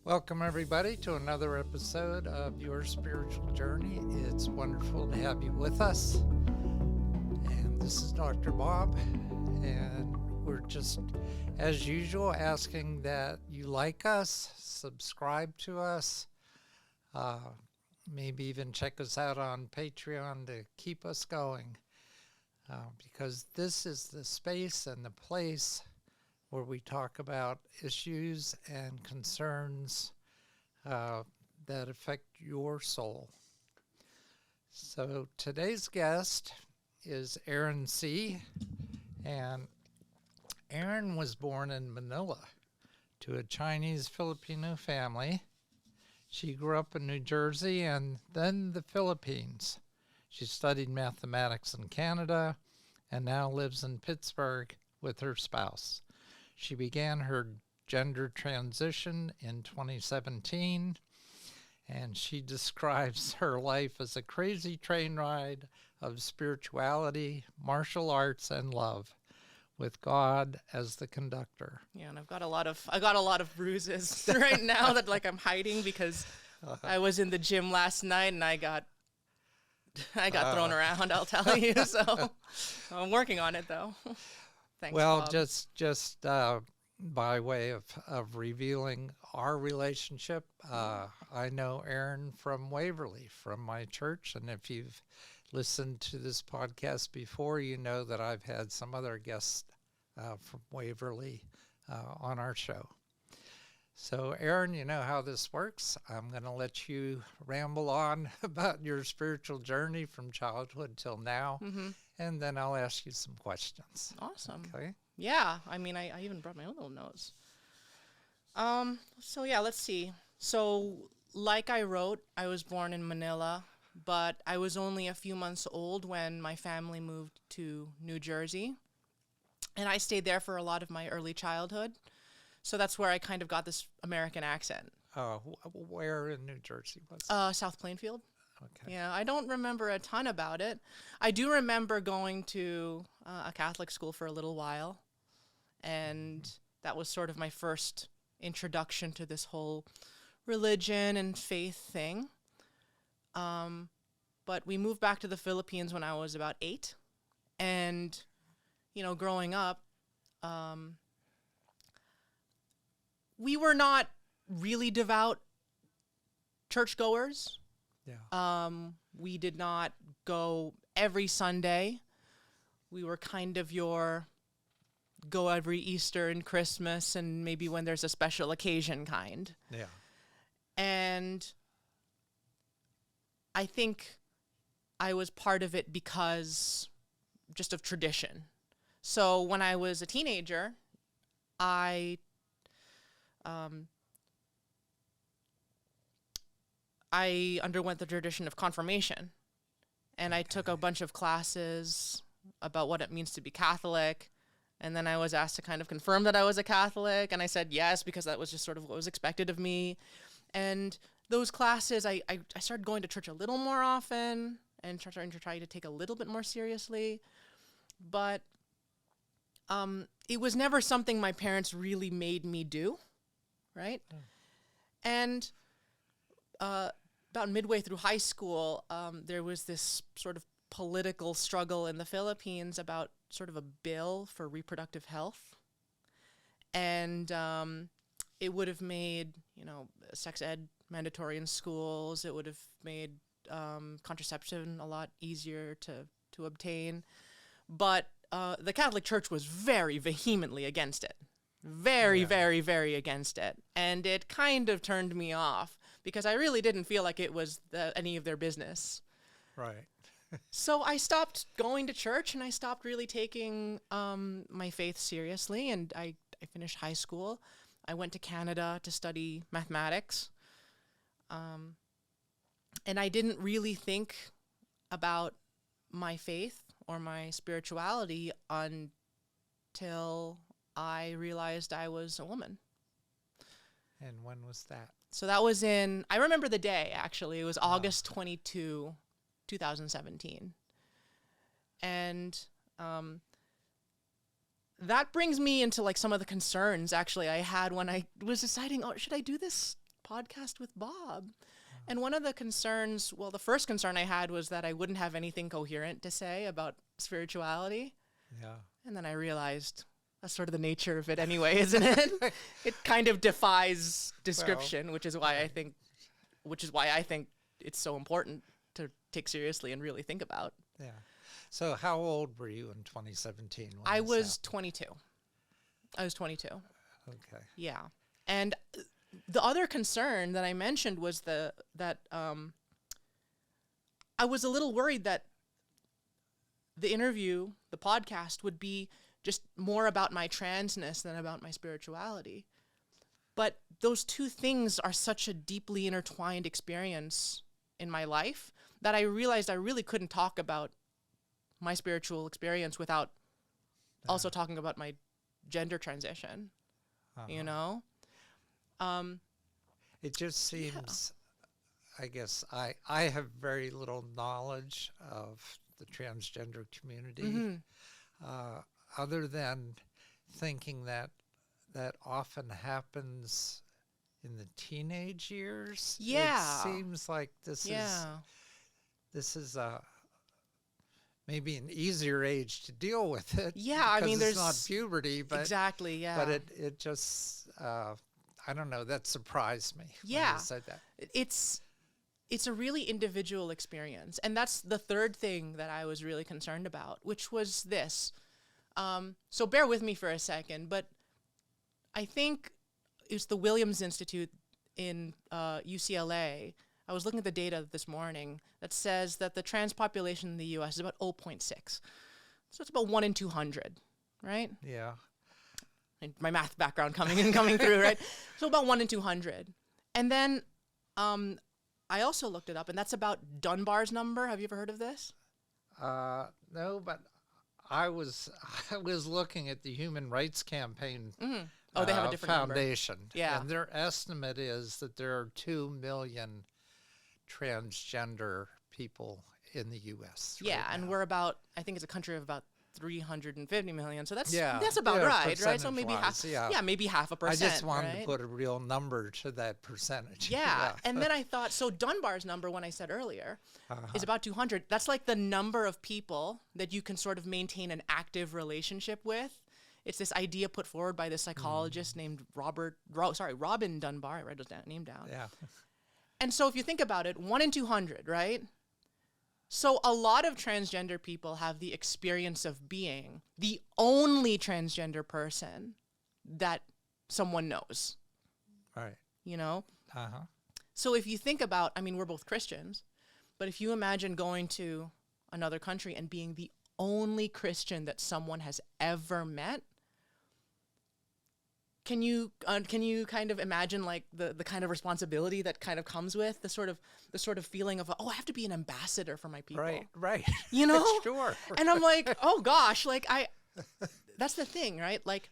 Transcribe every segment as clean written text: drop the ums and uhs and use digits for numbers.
Welcome, everybody, to another episode of Your Spiritual Journey. It's wonderful to have you with us. And this is Dr. Bob. And we're just, as usual, asking that you like us, subscribe to us, maybe even check us out on Patreon to keep us going. Because this is the space and the place where we talk about issues and concerns that affect your soul. So today's guest is Erin Sy, and Erin was born in Manila to a Chinese-Filipino family. She grew up in New Jersey and then the Philippines. She studied mathematics in Canada and now lives in Pittsburgh with her spouse. She began her gender transition in 2017, and she describes her life as a crazy train ride of spirituality, martial arts, and love, with God as the conductor. Yeah, and I got a lot of bruises right now that I'm hiding because I was in the gym last night and I got thrown around, I'll tell you. So I'm working on it though. Thanks, well, Bob. just by way of revealing our relationship, I know Erin from Waverly, from my church, and if you've listened to this podcast before, you know that I've had some other guests from Waverly on our show. So, Erin, you know how this works. I'm going to let you ramble on about your spiritual journey from childhood till now, and then I'll ask you some questions. Awesome. Okay? Yeah, I mean, I even brought my own little notes. So yeah, let's see. So, like I wrote, I was born in Manila, but I was only a few months old when my family moved to New Jersey, and I stayed there for a lot of my early childhood. So that's where I kind of got this American accent. Where in New Jersey was it? South Plainfield. Okay. Yeah, I don't remember a ton about it. I do remember going to a Catholic school for a little while, and that was sort of my first introduction to this whole religion and faith thing. But we moved back to the Philippines when I was about 8, and, growing up, we were not really devout churchgoers. Yeah. We did not go every Sunday. We were kind of your go every Easter and Christmas and maybe when there's a special occasion kind. Yeah. And I think I was part of it because just of tradition. So when I was a teenager, I underwent the tradition of confirmation, and I took a bunch of classes about what it means to be Catholic, and then I was asked to kind of confirm that I was a Catholic, and I said yes because that was just sort of what was expected of me. And those classes, I started going to church a little more often and trying to take a little bit more seriously, but it was never something my parents really made me do. Right? Oh. And about midway through high school, there was this sort of political struggle in the Philippines about sort of a bill for reproductive health. And it would have made, sex ed mandatory in schools. It would have made contraception a lot easier to obtain. But the Catholic Church was very vehemently against it. Very, very against it. And it kind of turned me off because I really didn't feel like it was any of their business. Right. So I stopped going to church and I stopped really taking my faith seriously. And I finished high school. I went to Canada to study mathematics. And I didn't really think about my faith or my spirituality until I realized I was a woman. And when was that? So that was I remember the day, actually. It was August 22, 2017. And that brings me into some of the concerns, actually, I had when I was deciding, should I do this podcast with Bob. And one of the concerns, well, the first concern I had was that I wouldn't have anything coherent to say about spirituality. Yeah. And then I realized that's sort of the nature of it anyway, isn't it? It kind of defies description, which is why I think it's so important to take seriously and really think about. Yeah. So how old were you in 2017? I was 22. I was 22. Okay. Yeah. And the other concern that I mentioned was that I was a little worried that the interview, the podcast, would be just more about my transness than about my spirituality. But those two things are such a deeply intertwined experience in my life that I realized I really couldn't talk about my spiritual experience without also talking about my gender transition, you know? It just seems, I guess, I have very little knowledge of the transgender community, other than thinking that often happens in the teenage years. Yeah. It seems like this is maybe an easier age to deal with it. Yeah, I mean, it's there's not puberty, but exactly, yeah. But it just I don't know. That surprised me. When Yeah, you said that. It's a really individual experience, and that's the third thing that I was really concerned about, which was this. So bear with me for a second, but I think it's the Williams Institute in UCLA. I was looking at the data this morning that says that the trans population in the U.S. is about 0.6. So it's about 1 in 200, right? Yeah. And my math background coming through, right? So about 1 in 200. And then I also looked it up, and that's about Dunbar's number. Have you ever heard of this? No, but I was looking at the Human Rights Campaign. Oh, they have a different foundation. Number. Yeah. And their estimate is that there are 2 million transgender people in the U.S. Yeah, right and now. we're about, I think it's a country of about 350 million. So that's about Yeah, right? So maybe half. yeah. Yeah, maybe 0.5%. I just wanted right? to put a real number to that percentage. Yeah. And then I thought, so Dunbar's number, when I said earlier, is about 200. That's like the number of people that you can sort of maintain an active relationship with. It's this idea put forward by this psychologist named Robin Dunbar. I wrote his name down. Yeah. And so if you think about it, 1 in 200, right? So a lot of transgender people have the experience of being the only transgender person that someone knows, Right. you know? Uh-huh. So if you think about, I mean, we're both Christians, but if you imagine going to another country and being the only Christian that someone has ever met, can you kind of imagine like the kind of responsibility that kind of comes with the sort of feeling of, oh, I have to be an ambassador for my people. Right. You know? Sure. And I'm like, oh gosh, like that's the thing, right? Like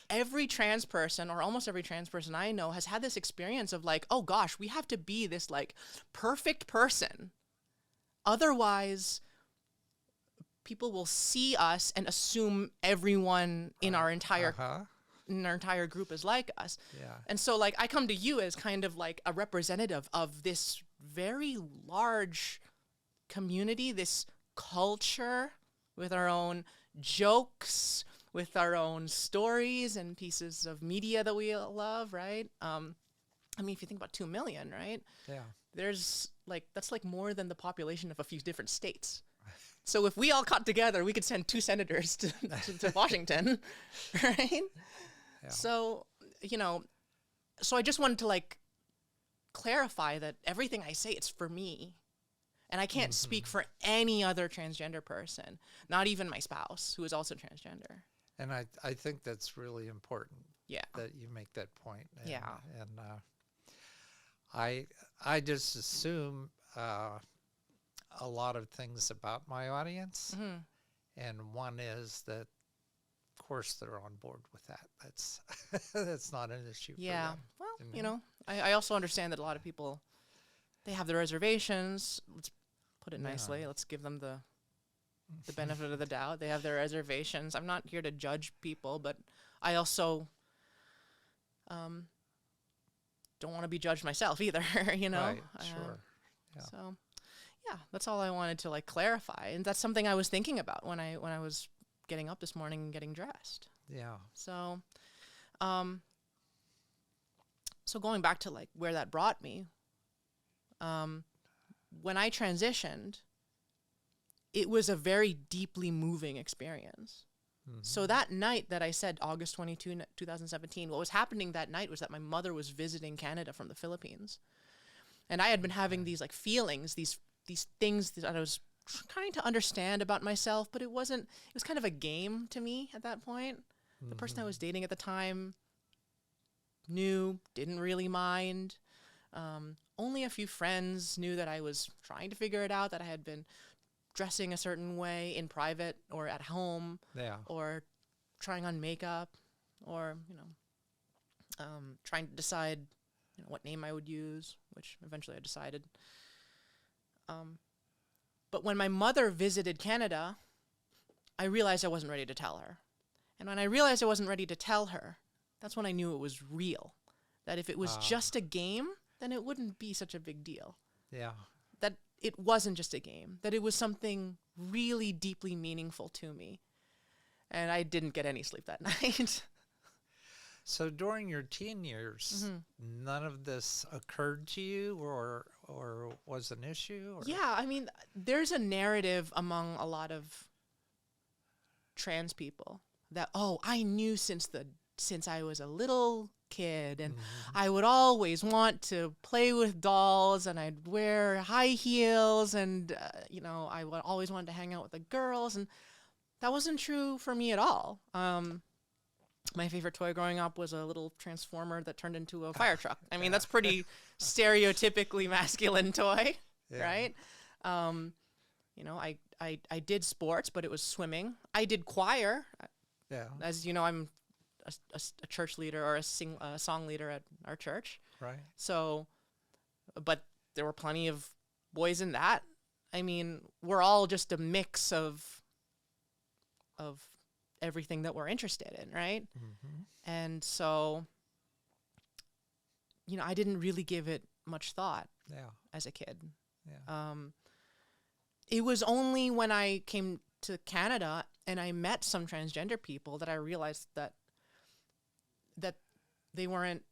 every trans person, or almost every trans person I know, has had this experience of like, oh gosh, we have to be this like perfect person. Otherwise, people will see us and assume everyone in our entire group is like us. Yeah. And so like I come to you as kind of like a representative of this very large community, this culture with our own jokes, with our own stories and pieces of media that we love, right? I mean, if you think about 2 million, right? Yeah. There's like, that's like more than the population of a few different states. So if we all got together, we could send 2 senators to Washington, right? Yeah. So, you know, so I just wanted to like clarify that everything I say, it's for me. And I can't speak for any other transgender person, not even my spouse, who is also transgender. And I think that's really important. Yeah. That you make that point. And, Yeah. And I just assume a lot of things about my audience. And one is that, of course, they're on board with that. That's not an issue for them. Well, you know, I also understand that a lot of people, they have their reservations. Let's put it nicely. Let's give them the benefit of the doubt. They have their reservations. I'm not here to judge people, but I also don't want to be judged myself either, you know? Right, sure. Yeah. So, yeah, that's all I wanted to like clarify. And that's something I was thinking about when I was getting up this morning and getting dressed. Yeah. So, so going back to like where that brought me, when I transitioned, it was a very deeply moving experience. So that night that I said August 22, 2017, what was happening that night was that my mother was visiting Canada from the Philippines. And I had been having these like feelings, these things that I was trying to understand about myself, but it was kind of a game to me at that point. The person I was dating at the time didn't really mind. Only a few friends knew that I was trying to figure it out, that I had been dressing a certain way in private or at home, or trying on makeup, or, trying to decide, what name I would use, which eventually I decided. But when my mother visited Canada, I realized I wasn't ready to tell her. And when I realized I wasn't ready to tell her, that's when I knew it was real. That if it was just a game, then it wouldn't be such a big deal. Yeah. That it wasn't just a game, that it was something really deeply meaningful to me. And I didn't get any sleep that night. So during your teen years, none of this occurred to you or was an issue? Or? Yeah, I mean, there's a narrative among a lot of trans people that, I knew since I was a little kid, and I would always want to play with dolls, and I'd wear high heels, and I would always wanted to hang out with the girls, and that wasn't true for me at all. My favorite toy growing up was a little transformer that turned into a fire truck. I mean, that's pretty stereotypically masculine toy, right? I did sports, but it was swimming. I did choir. Yeah. As you know, I'm a church leader or a song leader at our church. Right. So, but there were plenty of boys in that. I mean, we're all just a mix of everything that we're interested in, right? And so, I didn't really give it much thought as a kid. Yeah. It was only when I came to Canada and I met some transgender people that I realized that they weren't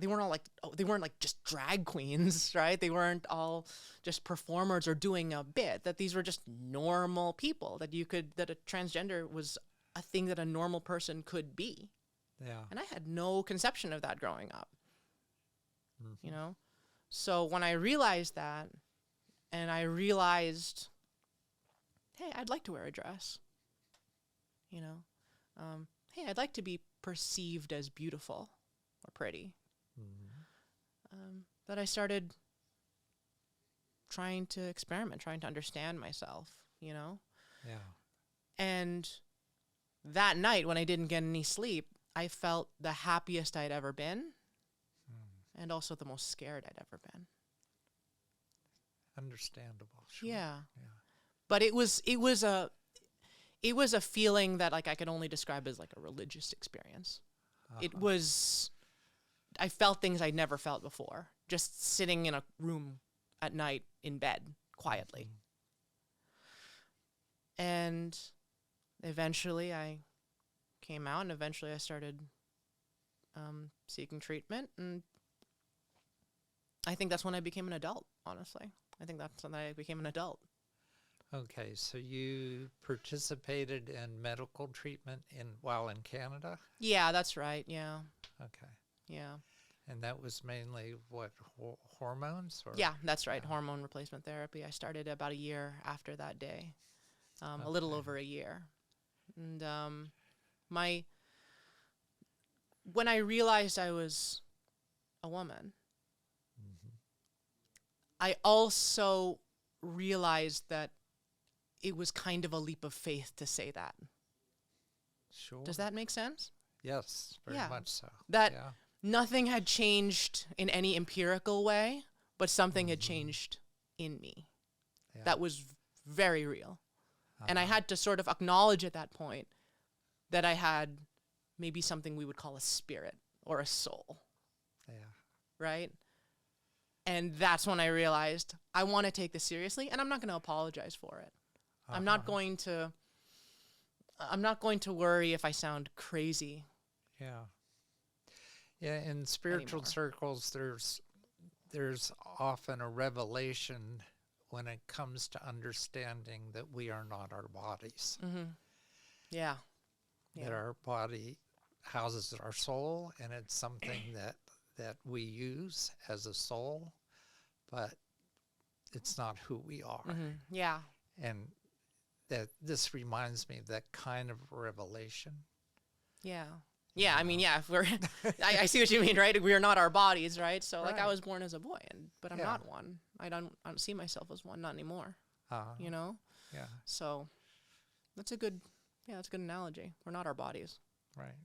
all like just drag queens, right? They weren't all just performers or doing a bit, that these were just normal people, that a transgender was a thing that a normal person could be. Yeah. And I had no conception of that growing up, So when I realized that, and I realized, hey, I'd like to wear a dress, hey, I'd like to be perceived as beautiful or pretty. That I started trying to experiment, trying to understand myself, Yeah. And that night when I didn't get any sleep, I felt the happiest I'd ever been, and also the most scared I'd ever been. Understandable. Sure. Yeah. But it was a feeling that like I could only describe as like a religious experience. I felt things I'd never felt before, just sitting in a room at night in bed quietly. And eventually I came out, and eventually I started seeking treatment. And I think that's when I became an adult, honestly. I think that's when I became an adult. Okay, so you participated in medical treatment while in Canada? Yeah, that's right. Yeah. Okay. Yeah. And that was mainly what, hormones? Or? Yeah, that's right. Hormone replacement therapy. I started about a year after that day, a little over a year. And when I realized I was a woman, I also realized that it was kind of a leap of faith to say that. Sure. Does that make sense? Yes, very much so. That nothing had changed in any empirical way, but something had changed in me. Yeah. That was very real. And I had to sort of acknowledge at that point that I had maybe something we would call a spirit or a soul. right? And that's when I realized I want to take this seriously, and I'm not going to apologize for it. I'm not going to worry if I sound crazy. Yeah. Yeah, in spiritual Anymore. circles, there's often a revelation when it comes to understanding that we are not our bodies. Yeah. That our body houses our soul, and it's something that we use as a soul, but it's not who we are. Yeah. And that this reminds me of that kind of revelation. Yeah. Yeah, I mean, yeah, if we're, I see what you mean, right? We are not our bodies, right? So, like, I Right. was born as a boy, but I'm Yeah. not one. I don't see myself as one, not anymore, you know? Yeah, So, that's a good analogy. We're not our bodies. right.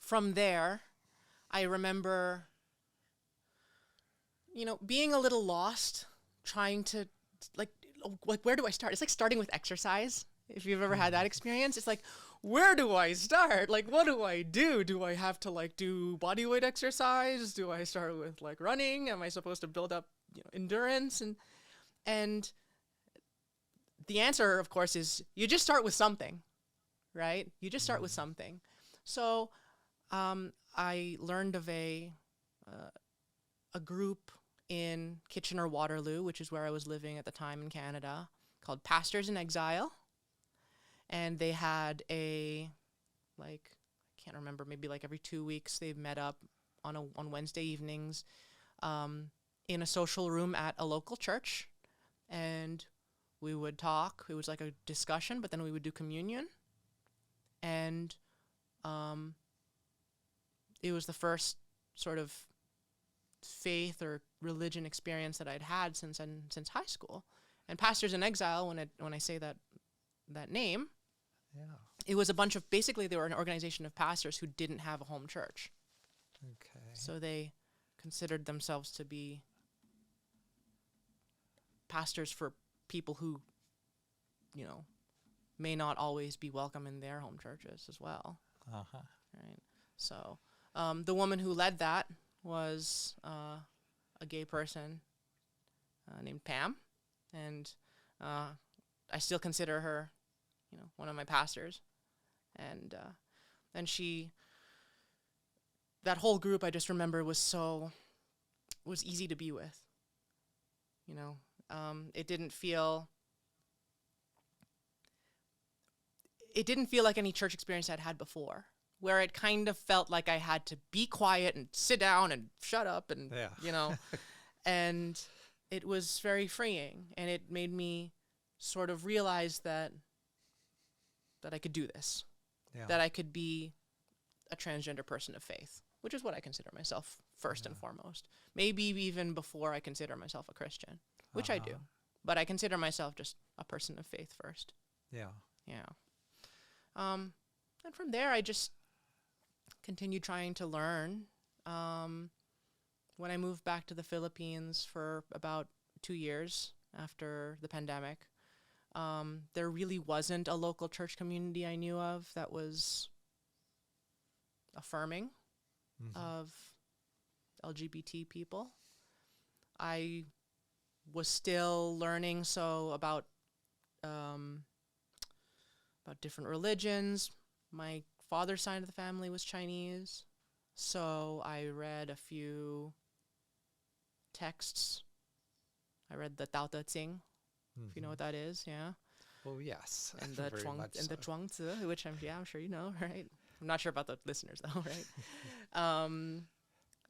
From there, I remember, being a little lost, trying to, like, where do I start? It's like starting with exercise. If you've ever had that experience, it's like, where do I start? Like, what do I do? Do I have to, like, do body weight exercise? Do I start with, like, running? Am I supposed to build up, endurance? And the answer, of course, is you just start with something, right? You just start with something. So I learned of a group in Kitchener-Waterloo, which is where I was living at the time in Canada, called Pastors in Exile. And they had I can't remember, maybe like every 2 weeks they met up on Wednesday evenings in a social room at a local church. And we would talk. It was like a discussion, but then we would do communion. And it was the first sort of faith or religion experience that I'd had since high school. And Pastors in Exile, when I say that name, it was a bunch of, basically they were an organization of pastors who didn't have a home church. Okay. So they considered themselves to be pastors for people who, may not always be welcome in their home churches as well. Right. So the woman who led that was a gay person named Pam, and I still consider her, one of my pastors. And that whole group, I just remember, was easy to be with. It didn't feel like any church experience I'd had before, where it kind of felt like I had to be quiet and sit down and shut up and, and it was very freeing, and it made me sort of realize that I could do this, that I could be a transgender person of faith, which is what I consider myself first and foremost. Maybe even before I consider myself a Christian, which I do, but I consider myself just a person of faith first. Yeah. And from there, I just continued trying to learn. When I moved back to the Philippines for about 2 years after the pandemic, there really wasn't a local church community I knew of that was affirming of LGBT people. I was still learning about different religions. My father's side of the family was Chinese, so I read a few texts. I read the Tao Te Ching, if you know what that is, yeah. Oh, yes. And the Very much so. Chuangzi, which I'm sure you know, right? I'm not sure about the listeners though, right?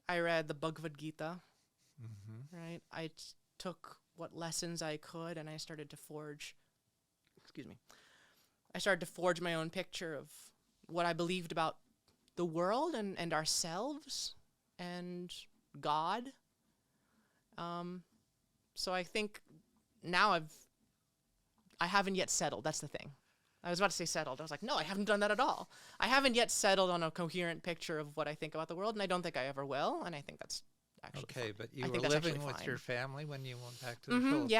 I read the Bhagavad-gita, right? I took what lessons I could, and I started to forge my own picture of what I believed about the world and ourselves and God. So I think now I haven't yet settled. That's the thing. I was about to say settled. I was like, no, I haven't done that at all. I haven't yet settled on a coherent picture of what I think about the world, and I don't think I ever will. And I think that's actually okay. fine. But I you think were that's actually living with fine. your family when you went back to the Philippines.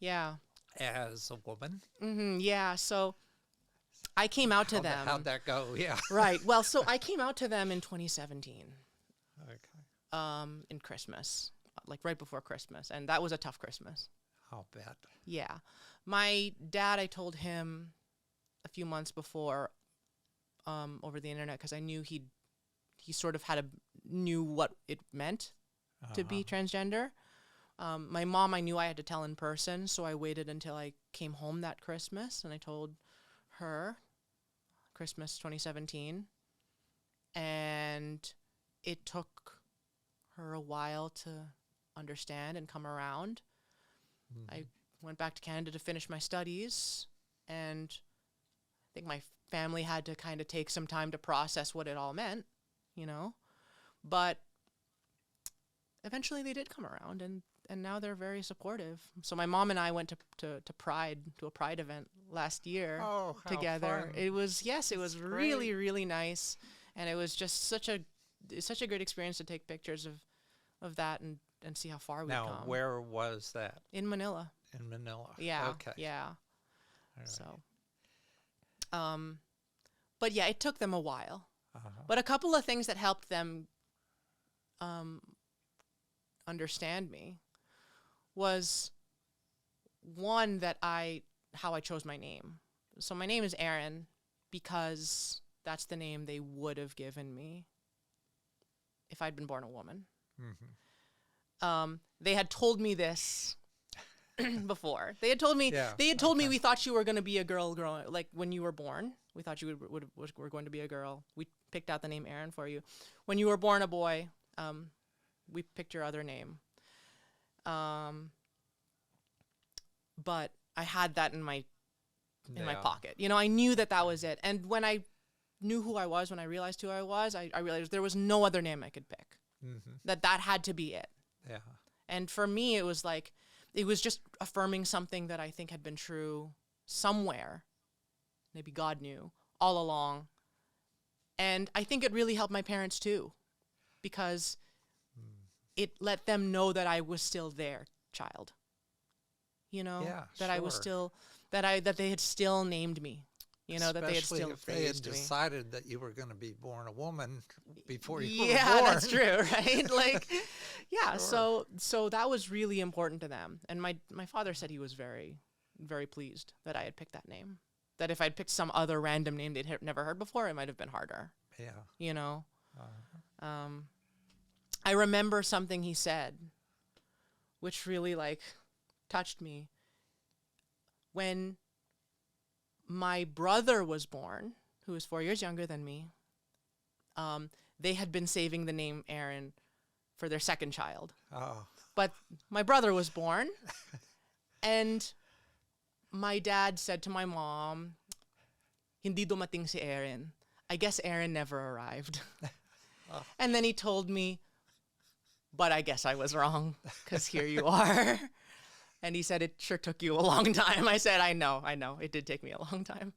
Yeah. As a woman. Yeah. So I came out to them. How'd that go? Yeah. Right. Well, so I came out to them in 2017. Okay. In Christmas, like right before Christmas. And that was a tough Christmas. I'll bet. Yeah. My dad, I told him a few months before over the internet because I knew he sort of knew what it meant to be transgender. My mom, I knew I had to tell in person, so I waited until I came home that Christmas, and I told her Christmas 2017. And it took her a while to understand and come around. I went back to Canada to finish my studies, and I think my family had to kind of take some time to process what it all meant, you know. But eventually they did come around, and now they're very supportive. So my mom and I went to a Pride event last year together. Fun. It was really, really nice, and it was just such a great experience to take pictures of that and see how far we've come. Now, where was that? In Manila. In Manila. Yeah. Okay. Yeah. All right. So, but yeah, it took them a while. Uh-huh. But a couple of things that helped them understand me was one how I chose my name. So my name is Erin because that's the name they would have given me if I'd been born a woman. Mm-hmm. They had told me this before. They had told me. Yeah, They had told me we thought you were going to be a girl growing. Like when you were born, we thought you were going to be a girl. We picked out the name Erin for you. When you were born a boy, we picked your other name. But I had that in my pocket. You know, I knew that was it. And when I knew who I was, when I realized who I was, I realized there was no other name I could pick. Mm-hmm. That had to be it. Yeah. And for me, it was just affirming something that I think had been true somewhere. Maybe God knew all along. And I think it really helped my parents too, because it let them know that I was still their child. You know, that I was still, that they had still named me. You know, especially that they had still if they had raised me. decided that you were going to be born a woman before you were born. Yeah, that's true, right? Like, yeah. Sure. So that was really important to them. And my father said he was very, very pleased that I had picked that name. That if I'd picked some other random name they'd never heard before, it might have been harder. Yeah. You know. I remember something he said, which really touched me. When my brother was born, who was 4 years younger than me, they had been saving the name Erin for their second child. Oh. But my brother was born, and my dad said to my mom, "Hindi dumating si Erin. I guess Erin never arrived." Oh. And then he told me, "But I guess I was wrong, because here you are." And he said, "It sure took you a long time." I said, I know. It did take me a long time.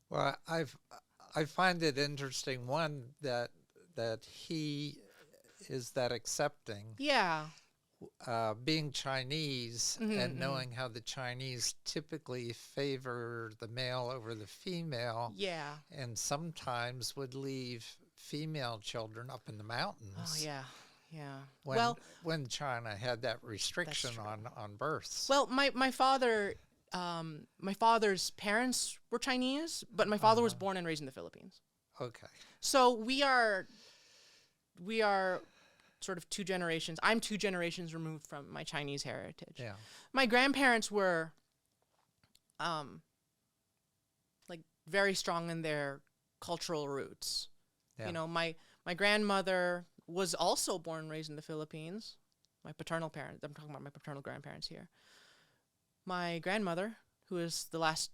Well, I find it interesting, one, that he is that accepting. Yeah. Being Chinese and knowing how the Chinese typically favor the male over the female. Yeah. And sometimes would leave female children up in the mountains. Oh, yeah. Yeah. When China had that restriction on births. Well, my father, my father's parents were Chinese, but my father was born and raised in the Philippines. Okay. So we are sort of 2 generations. I'm 2 generations removed from my Chinese heritage. Yeah. My grandparents were, very strong in their cultural roots. Yeah. You know, my grandmother was also born and raised in the Philippines. My paternal parents, I'm talking about my paternal grandparents here. My grandmother, who is the last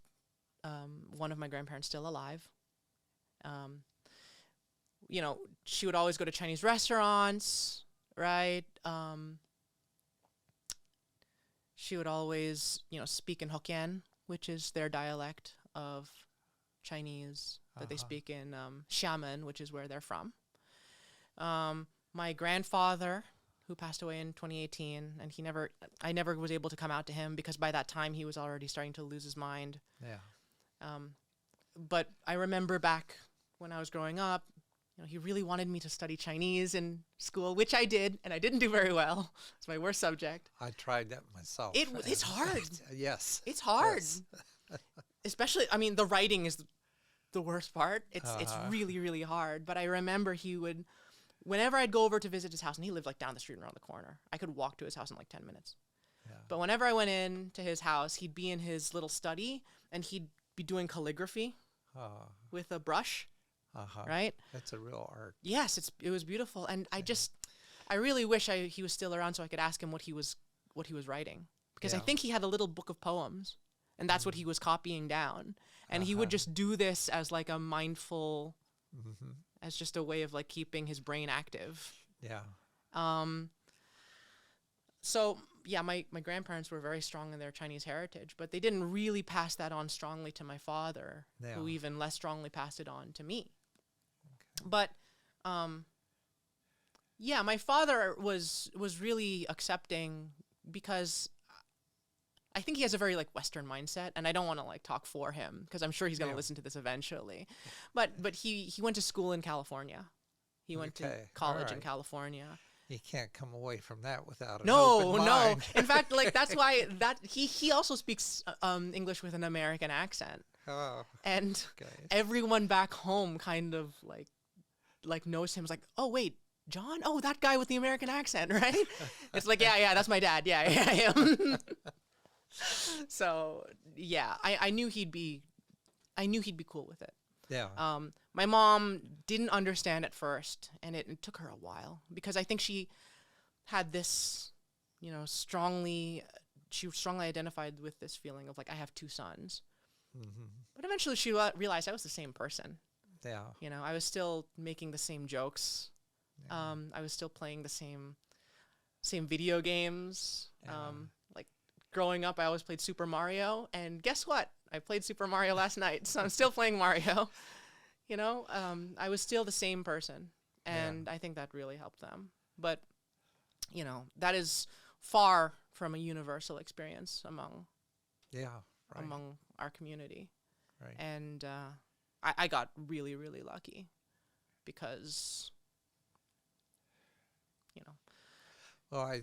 one of my grandparents still alive, you know, she would always go to Chinese restaurants, right? She would always, speak in Hokkien, which is their dialect of Chinese that they speak in Xiamen, which is where they're from. My grandfather, who passed away in 2018, and I never was able to come out to him because by that time he was already starting to lose his mind. Yeah. but I remember back when I was growing up, he really wanted me to study Chinese in school, which I did, and I didn't do very well. It's my worst subject. I tried that myself. It's hard. Yes. It's hard. Yes. Especially, the writing is the worst part. It's really, really hard. But I remember he would, whenever I'd go over to visit his house, and he lived like down the street and around the corner, I could walk to his house in like 10 minutes. Yeah. But whenever I went in to his house, he'd be in his little study, and he'd be doing calligraphy with a brush. Right? That's a real art. Yes, it was beautiful, and I really wish he was still around so I could ask him what he was writing, because I think he had a little book of poems, and that's what he was copying down, and he would just do this as like a mindful, as just a way of like keeping his brain active. Yeah. So yeah, my grandparents were very strong in their Chinese heritage, but they didn't really pass that on strongly to my father, who even less strongly passed it on to me. But, yeah, my father was really accepting, because I think he has a very like Western mindset, and I don't want to like talk for him, because I'm sure he's going to listen to this eventually. But he went to school in California. He went to college in California. You can't come away from that without an open mind. In fact, like that's why he also speaks English with an American accent. And everyone back home kind of like knows him. It's like, oh wait, John? Oh, that guy with the American accent, right? It's like, yeah, that's my dad. Yeah, I am. So yeah, I knew he'd be cool with it. Yeah. My mom didn't understand at first, and it took her a while, because I think she had this, strongly identified with this feeling of like, I have two sons. But eventually she realized I was the same person. Yeah. I was still making the same jokes. I was still playing the same video games. Like growing up, I always played Super Mario, and guess what? I played Super Mario last night, so I'm still playing Mario. I was still the same person, and I think that really helped them. But, that is far from a universal experience among our community. Right. And I got really, really lucky, because, Well,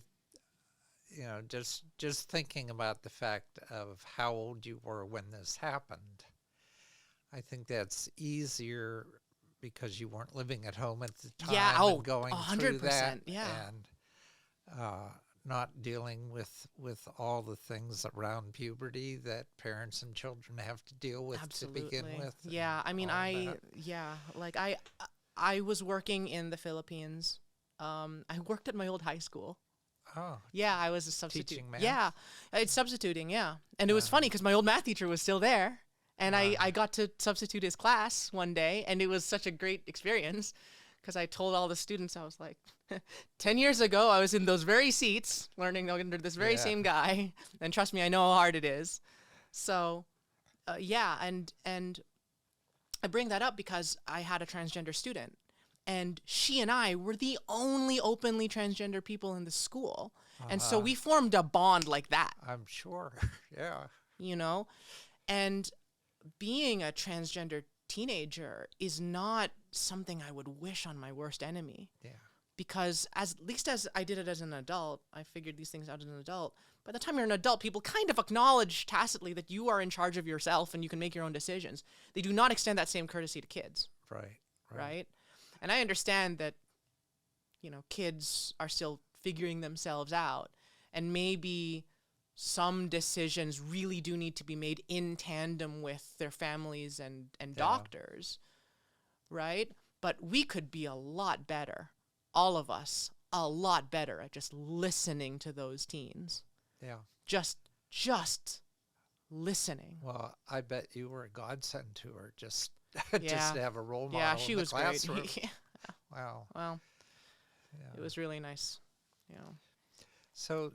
just thinking about the fact of how old you were when this happened, I think that's easier because you weren't living at home at the time and going 100%, through that, yeah. and not dealing with all the things around puberty that parents and children have to deal with to begin with. Yeah, I was working in the Philippines. I worked at my old high school. Oh. Yeah, I was a substitute. Teaching math? Yeah, it's substituting, yeah. And it was funny because my old math teacher was still there. And I got to substitute his class one day, and it was such a great experience, because I told all the students, I was like, 10 years ago, I was in those very seats, learning under this very same guy. And trust me, I know how hard it is. So, and I bring that up because I had a transgender student. And she and I were the only openly transgender people in the school. And so we formed a bond like that. I'm sure, yeah. And being a transgender teenager is not something I would wish on my worst enemy. Yeah. Because at least as I did it as an adult, I figured these things out as an adult. By the time you're an adult, people kind of acknowledge tacitly that you are in charge of yourself and you can make your own decisions. They do not extend that same courtesy to kids. Right? And I understand that, kids are still figuring themselves out, and maybe some decisions really do need to be made in tandem with their families and doctors, right? But we could be a lot better, all of us, a lot better at just listening to those teens. Yeah. Just listening. Well, I bet you were a godsend to her, just to have a role model Yeah, she in the was classroom. great. Wow. Well, it was really nice. So,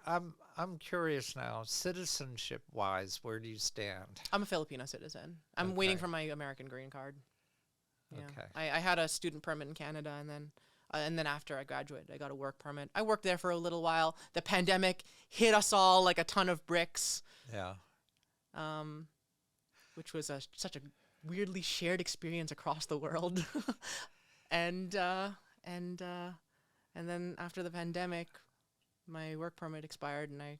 I'm curious now, citizenship-wise, where do you stand? I'm a Filipino citizen. I'm waiting for my American green card. Yeah. Okay. I had a student permit in Canada, and then after I graduated, I got a work permit. I worked there for a little while. The pandemic hit us all like a ton of bricks. Yeah. which was such a weirdly shared experience across the world. and then after the pandemic, my work permit expired, and I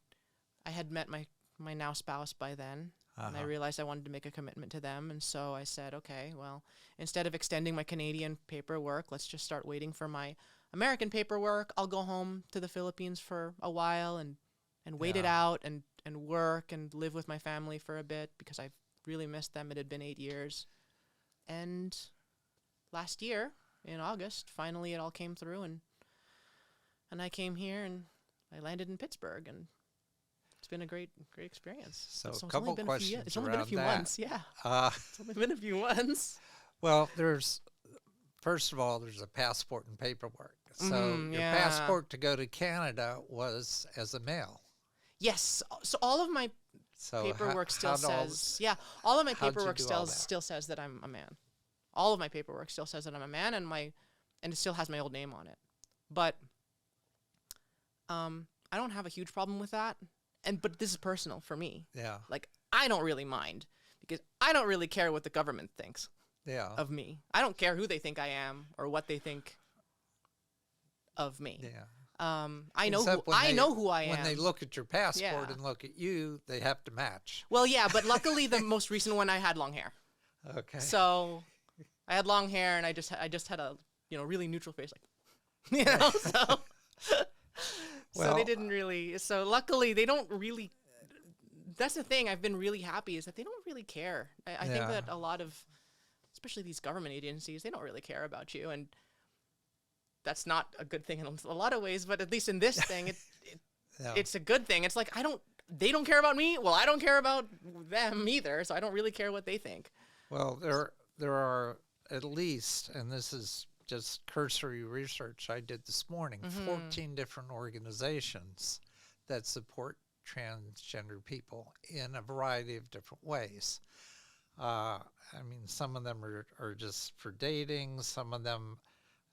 had met my now spouse by then. And I realized I wanted to make a commitment to them. And so I said, okay, well, instead of extending my Canadian paperwork, let's just start waiting for my American paperwork. I'll go home to the Philippines for a while and wait it out and work and live with my family for a bit, because I really missed them. It had been 8 years. And last year in August, finally it all came through, and I came here and I landed in Pittsburgh, and it's been a great experience. So It's a only couple been questions it's only been a around few that. months, yeah. It's only been a few months. Well, first of all, there's a passport and paperwork. So your yeah. passport to go to Canada was as a male. Yes. So all of my So paperwork still how'd all- says, yeah, all of my how'd you paperwork do all that? still says that I'm a man. All of my paperwork still says that I'm a man, and it still has my old name on it. But I don't have a huge problem with that. But this is personal for me. Yeah. Like, I don't really mind, because I don't really care what the government thinks Yeah. of me. I don't care who they think I am or what they think of me. Yeah. I know Except when who I am. When they look at your passport Yeah. and look at you, they have to match. Well, yeah, but luckily the most recent one I had long hair. Okay. So I had long hair, and I just had a really neutral face, like so. So Well- they didn't really. So luckily they don't really. That's the thing. I've been really happy is that they don't really care. I think Yeah. that a lot of, especially these government agencies, they don't really care about you, and that's not a good thing in a lot of ways. But at least in this thing, Yeah. it's a good thing. It's like they don't care about me. Well, I don't care about them either. So I don't really care what they think. Well, there are at least, and this is just cursory research I did this morning, 14 different organizations that support transgender people in a variety of different ways. I mean, some of them are just for dating. Some of them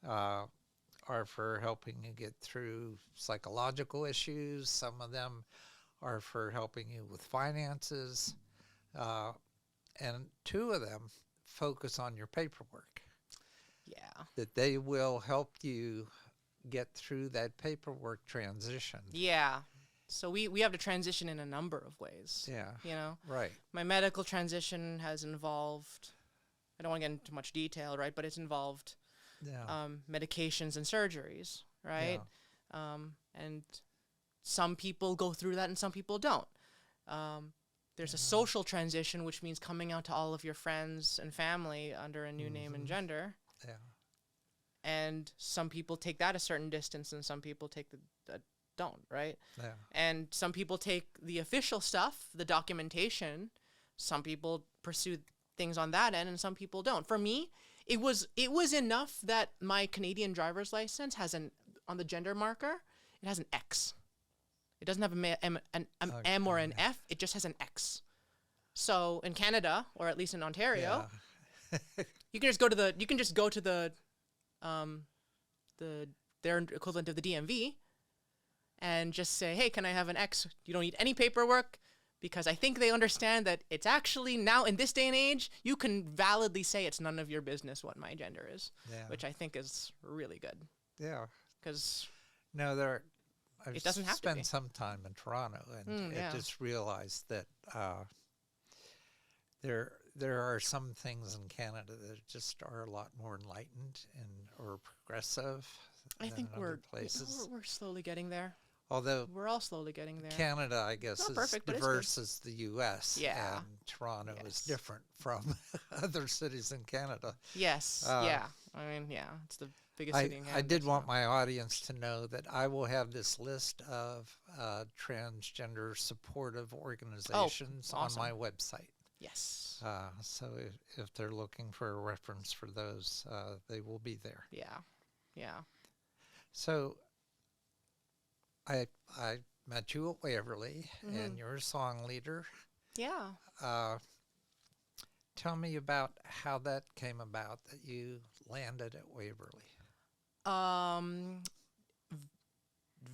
are for helping you get through psychological issues. Some of them are for helping you with finances. And 2 of them focus on your paperwork, Yeah. that they will help you get through that paperwork transition. Yeah. So we have to transition in a number of ways. Yeah. Right. My medical transition has involved, I don't want to get into much detail, right? But it's involved Yeah. medications and surgeries, right? And some people go through that and some people don't. There's a social transition, which means coming out to all of your friends and family under a new name and gender. Yeah. And some people take that a certain distance, and some people take that don't, right? Yeah. And some people take the official stuff, the documentation. Some people pursue things on that end, and some people don't. For me, it was enough that my Canadian driver's license has on the gender marker, it has an X. It doesn't have an M or an F. It just has an X. So in Canada, or at least in Ontario, you can just go to their equivalent of the DMV, and just say, hey, can I have an X? You don't need any paperwork, because I think they understand that it's actually now in this day and age, you can validly say it's none of your business what my gender is, which I think is really good. Yeah. Because No, I've it doesn't have to be. spent some time in Toronto, and I just realized that there are some things in Canada that just are a lot more enlightened or progressive I than think in other places. we're slowly getting there. Although We're all slowly getting there. Canada, I guess, Not is perfect, but it's diverse as the U.S. Yeah. And Toronto is Yes. different from other cities in Canada. Yes. Yeah. I mean, yeah. It's the biggest city in Canada. I did want so. my audience to know that I will have this list of transgender supportive organizations on awesome. my website. Yes. So if they're looking for a reference for those, they will be there. Yeah. Yeah. So I met you at Waverly, and you're a song leader. Yeah. Tell me about how that came about, that you landed at Waverly.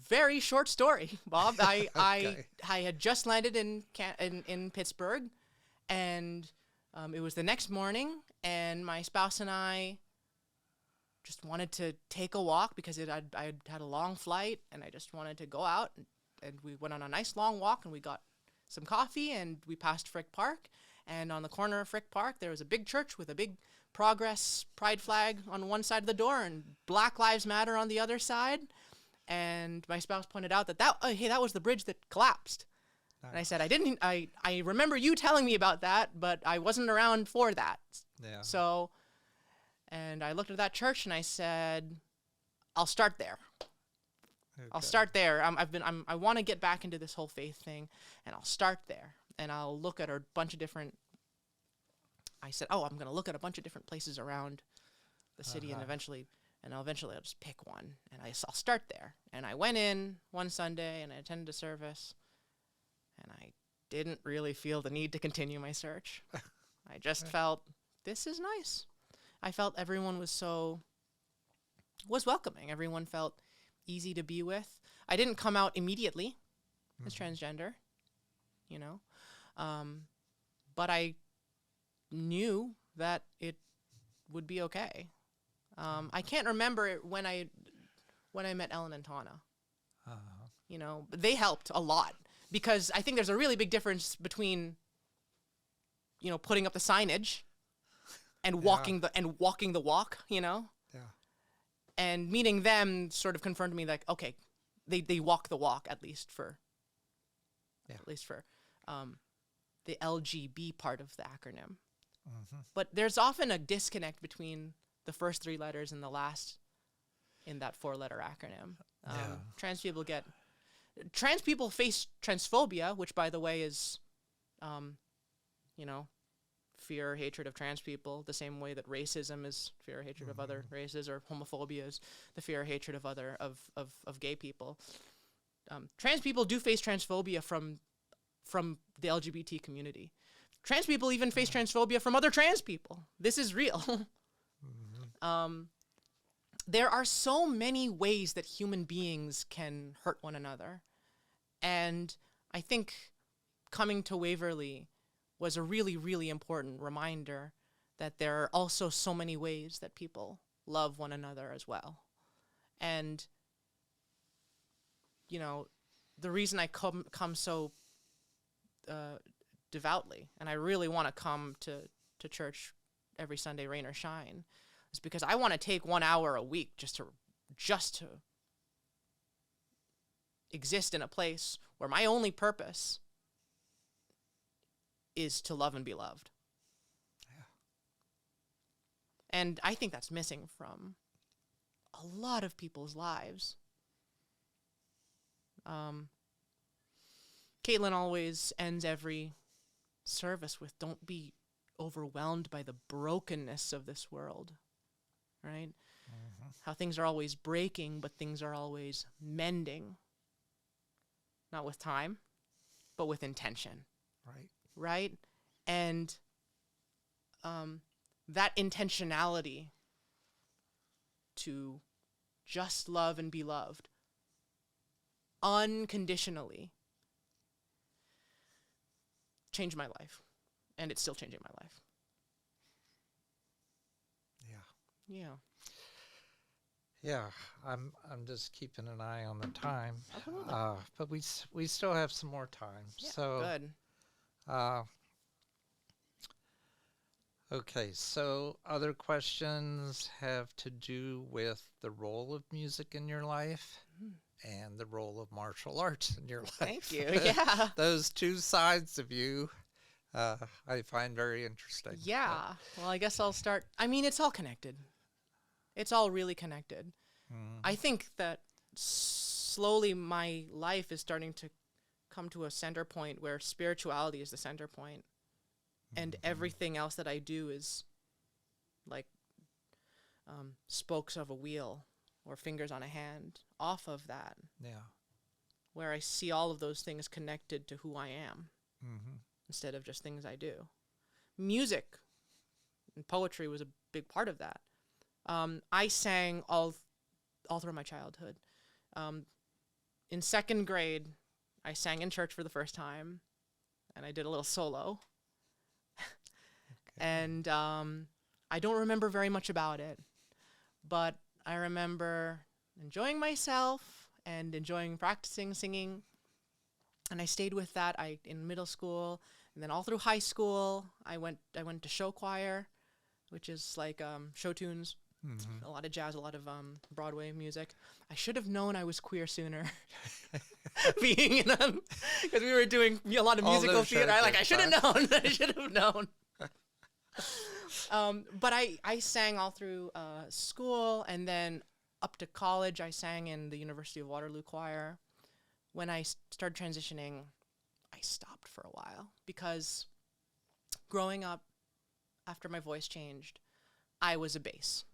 Very short story, Bob. I Okay. had just landed in Pittsburgh, and It was the next morning, and my spouse and I just wanted to take a walk because I had a long flight, and I just wanted to go out. And we went on a nice long walk, and we got some coffee, and we passed Frick Park. And on the corner of Frick Park, there was a big church with a big Progress pride flag on one side of the door and Black Lives Matter on the other side. And my spouse pointed out hey, that was the bridge that collapsed. And I said, I remember you telling me about that, but I wasn't around for that. Yeah. So, and I looked at that church and I said, I'll start there. Okay. I'll start there. I want to get back into this whole faith thing, and I'll start there. And I'll look at a bunch of different, I said, I'm going to look at a bunch of different places around the city, and eventually I'll just pick one, and I'll start there. And I went in one Sunday, and I attended a service, and I didn't really feel the need to continue my search. I just felt, this is nice. I felt everyone was welcoming. Everyone felt easy to be with. I didn't come out immediately as transgender, but I knew that it would be okay. I can't remember when I met Ellen and Tana. But they helped a lot, because I think there's a really big difference between, putting up the signage and walking the walk, Yeah. And meeting them sort of confirmed to me, like, okay, they walk the walk, at least for the LGB part of the acronym. Mm-hmm. But there's often a disconnect between the first three letters and the last in that 4-letter acronym. Trans people face transphobia, which, by the way, is, fear or hatred of trans people, the same way that racism is fear or hatred of other races, or homophobia is the fear or hatred of gay people. Trans people do face transphobia from the LGBT community. Trans people even face transphobia from other trans people. This is real. There are so many ways that human beings can hurt one another. And I think coming to Waverly was a really, really important reminder that there are also so many ways that people love one another as well. And, the reason I come so devoutly, and I really want to come to church every Sunday, rain or shine, is because I want to take 1 hour a week just to exist in a place where my only purpose is to love and be loved. Yeah. And I think that's missing from a lot of people's lives. Caitlin always ends every service with, don't be overwhelmed by the brokenness of this world, right? Mm-hmm. How things are always breaking, but things are always mending. Not with time, but with intention. Right. Right? And that intentionality to just love and be loved unconditionally changed my life. And it's still changing my life. Yeah. Yeah. Yeah, I'm just keeping an eye on the time. Absolutely. But we still have some more time. Yeah, So good. Okay, so other questions have to do with the role of music in your life and the role of martial arts in your life. Thank you. Yeah. Those two sides of you I find very interesting. Yeah. Well, I guess I'll start. I mean, it's all connected. It's all really connected. I think that slowly my life is starting to come to a center point where spirituality is the center point, and everything else that I do is like spokes of a wheel or fingers on a hand off of that, Yeah. where I see all of those things connected to who I am Mm-hmm. instead of just things I do. Music and poetry was a big part of that. I sang all through my childhood. In second grade, I sang in church for the first time, and I did a little solo. And I don't remember very much about it, but I remember enjoying myself and enjoying practicing singing. And I stayed with that in middle school, and then all through high school, I went to show choir, which is like show tunes, a lot of jazz, a lot of Broadway music. I should have known I was queer sooner, being in them, because we were doing a lot of All musical those theater. shows I should have are known. I should have known. But I sang all through school, and then up to college, I sang in the University of Waterloo choir. When I started transitioning, I stopped for a while because growing up, after my voice changed, I was a bass.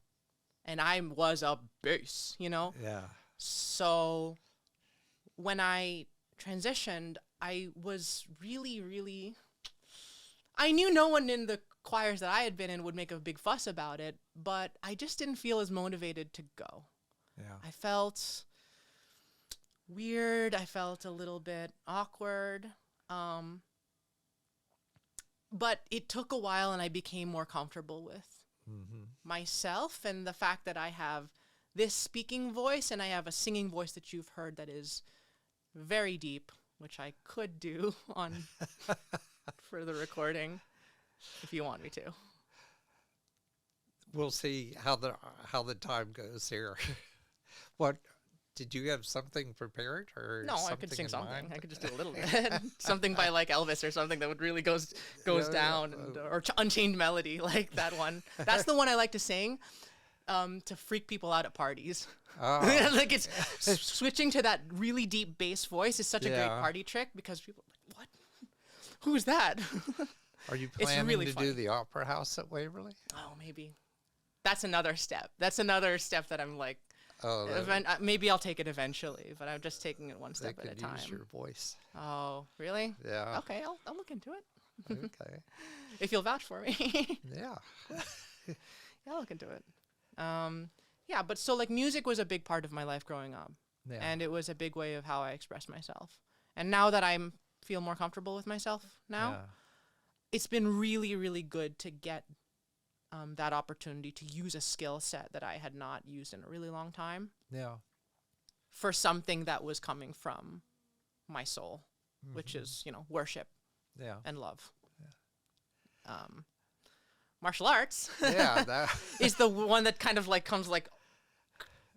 And I was a bass, you know? Yeah. So when I transitioned, I was really, I knew no one in the choirs that I had been in would make a big fuss about it, but I just didn't feel as motivated to go. Yeah. I felt weird. I felt a little bit awkward. But it took a while, and I became more comfortable with myself and the fact that I have this speaking voice and I have a singing voice that you've heard that is very deep, which I could do on for the recording if you want me to. We'll see how the time goes here. What did you have something prepared or No, something I could sing in something. mind? I could just do a little bit. Something by like Elvis or something that would really goes down, and, or Unchained Melody, like that one. That's the one I like to sing to freak people out at parties. Oh. Like it's switching to that really deep bass voice is such a great Yeah. party trick because people are like, what? Who's that? Are you It's planning really to funny. do the Opera House at Waverly? Oh, maybe. That's another step. That's another step that I'm like, Oh, maybe I'll take it eventually, but I'm just taking it one they step at a could time. use your voice. Oh, really? Yeah. Okay, I'll look into it. Okay. If you'll vouch for me. Yeah. Yeah, I'll look into it. Yeah, but so like music was a big part of my life growing up. Yeah. And it was a big way of how I express myself. And now that I feel more comfortable with myself now, Yeah. it's been really good to get that opportunity to use a skill set that I had not used in a really long time Yeah. for something that was coming from my soul, which is, worship Yeah. and love. Martial arts Yeah. That. is the one that kind of like comes like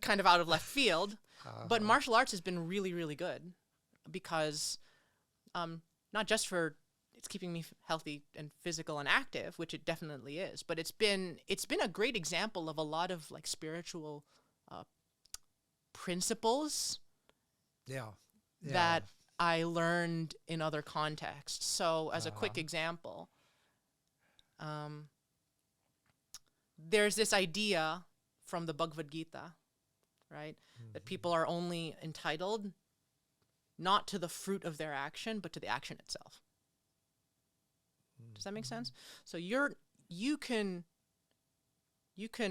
kind of out of left field. But martial arts has been really good because not just for it's keeping me healthy and physical and active, which it definitely is, but it's been a great example of a lot of like spiritual principles Yeah. Yeah. that I learned in other contexts. So as a quick example, there's this idea from the Bhagavad-gita, right? That people are only entitled not to the fruit of their action, but to the action itself. Does that make sense? So you can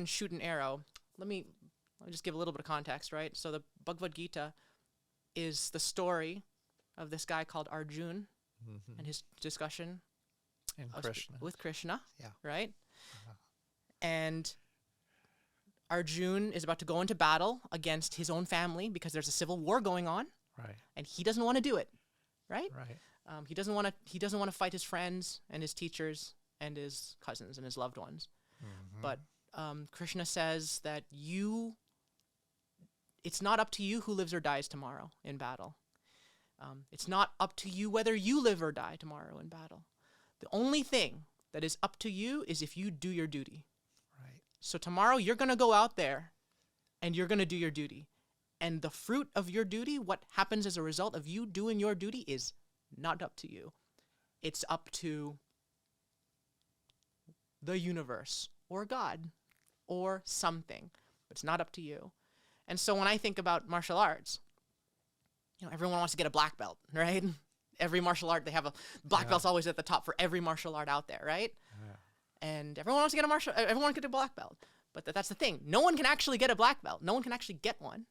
shoot an arrow. Let me just give a little bit of context, right? So the Bhagavad-gita is the story of this guy called Arjun and his discussion And of Krishna. with Krishna, Yeah. right? And Arjun is about to go into battle against his own family because there's a civil war going on, Right. and he doesn't want to do it, right? Right. He doesn't want to fight his friends and his teachers and his cousins and his loved ones. But Krishna says that it's not up to you who lives or dies tomorrow in battle. It's not up to you whether you live or die tomorrow in battle. The only thing that is up to you is if you do your duty. Right. So tomorrow you're going to go out there and you're going to do your duty. And the fruit of your duty, what happens as a result of you doing your duty, is not up to you. It's up to the universe or God or something. But it's not up to you. And so when I think about martial arts, everyone wants to get a black belt, right? Every martial art, they have a black belt's always at the top for every martial art out there, right? Yeah. And everyone wants to get everyone wants to get a black belt. But that's the thing. No one can actually get a black belt. No one can actually get one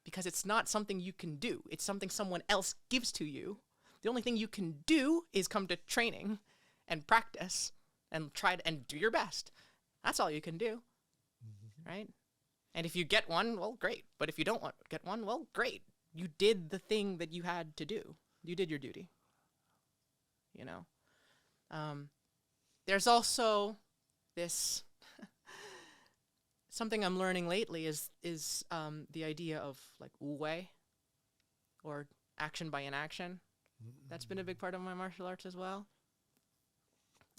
because it's not something you can do. It's something someone else gives to you. The only thing you can do is come to training and practice and and do your best. That's all you can do, right? And if you get one, well, great. But if you don't get one, well, great. You did the thing that you had to do. You did your duty. You know, there's also this something I'm learning lately is the idea of like wu-wei, or action by inaction. That's been a big part of my martial arts as well.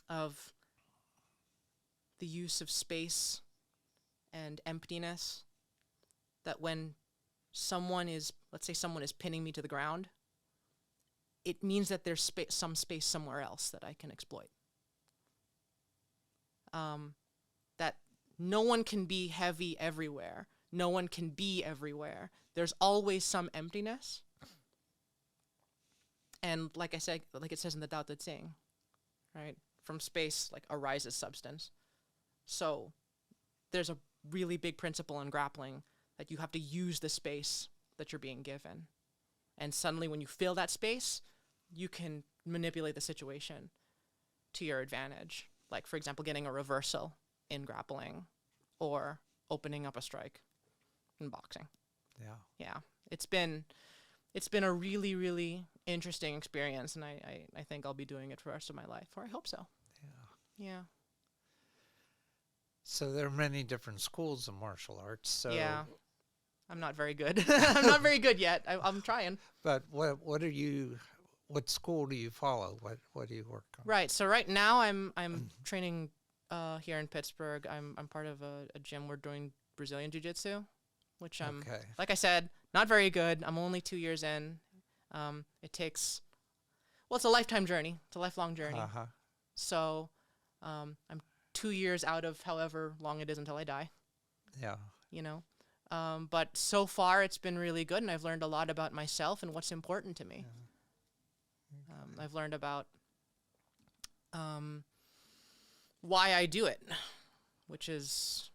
Of the use of space and emptiness. That when let's say someone is pinning me to the ground, it means that there's some space somewhere else that I can exploit. That no one can be heavy everywhere. No one can be everywhere. There's always some emptiness. And like I said, like it says in the Tao Te Ching, right? From space, like, arises substance. So there's a really big principle in grappling that you have to use the space that you're being given. And suddenly when you fill that space, you can manipulate the situation to your advantage. Like, for example, getting a reversal in grappling or opening up a strike in boxing. Yeah. Yeah. It's been a really, really interesting experience, and I think I'll be doing it for the rest of my life, or I hope so. Yeah. Yeah. So there are many different schools of martial arts. So Yeah. I'm not very good. I'm not very good yet. I'm trying. But what school do you follow? What do you work on? Right. So right now I'm training here in Pittsburgh. I'm part of a gym. We're doing Brazilian Jiu-Jitsu, which I'm, Okay. like I said, not very good. I'm only 2 years in. It takes, well, it's a lifetime journey. It's a lifelong journey. Uh-huh. So I'm 2 years out of however long it is until I die, Yeah. you know. But so far it's been really good, and I've learned a lot about myself and what's important to me. I've learned about why I do it, which is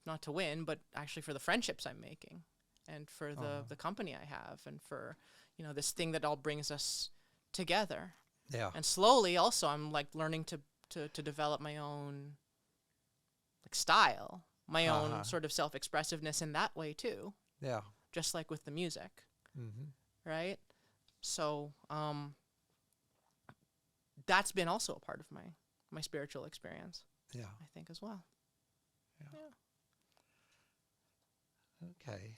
not to win, but actually for the friendships I'm making, and for the company I have, and for, you know, this thing that all brings us together. Yeah. And slowly also I'm like learning to develop my own like style, my own sort of self-expressiveness in that way too, Yeah. just like with the music, Mm-hmm. right? So that's been also a part of my spiritual experience, Yeah. I think, as well. Okay.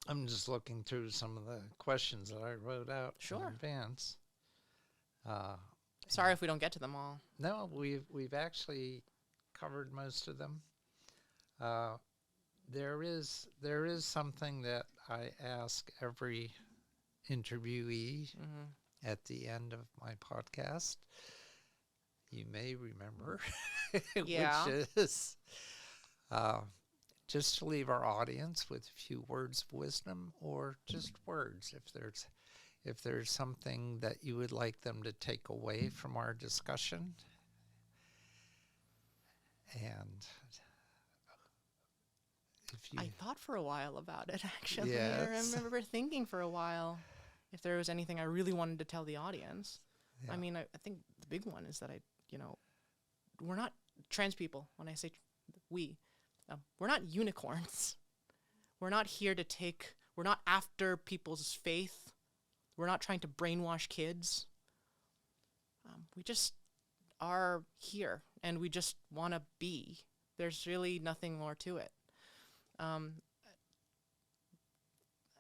I'm just looking through some of the questions that I wrote out in Sure. advance. Sorry if we don't get to them all. No, we've actually covered most of them. There is something that I ask every interviewee at the end of my podcast. You may remember, Yeah. which is just to leave our audience with a few words of wisdom, or just words. If there's something that you would like them to take away from our discussion, and if you, I thought for a while about it, actually. Yes. I remember thinking for a while if there was anything I really wanted to tell the audience. Yeah. I mean, I think the big one is that we're not trans people. When I say we're not unicorns. We're not here we're not after people's faith. We're not trying to brainwash kids. We just are here, and we just want to be. There's really nothing more to it.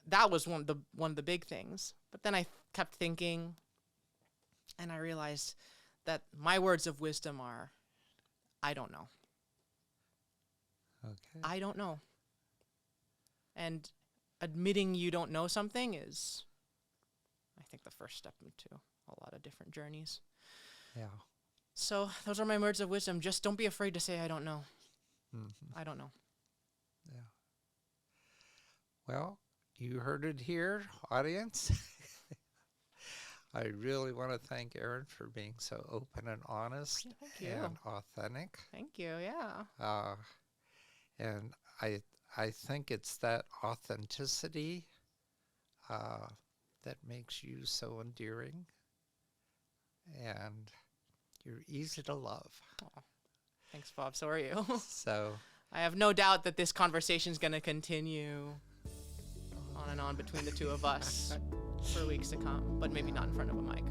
That was one of the big things. But then I kept thinking, and I realized that my words of wisdom are, I don't know. okay. I don't know. And admitting you don't know something is, I think, the first step into a lot of different journeys. Yeah. So those are my words of wisdom. Just don't be afraid to say, I don't know. Mm-hmm. I don't know. Yeah. Well, you heard it here, audience. I really want to thank Erin for being so open and honest Thank you. and authentic. Thank you. Yeah. And I think it's that authenticity that makes you so endearing. and you're easy to love. Aw. Thanks, Bob. So are you. So, I have no doubt that this conversation is going to continue on and on between the two of us for weeks to come, but maybe not in front of a mic.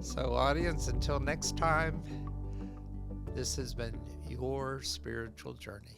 so audience, until next time, this has been your spiritual journey.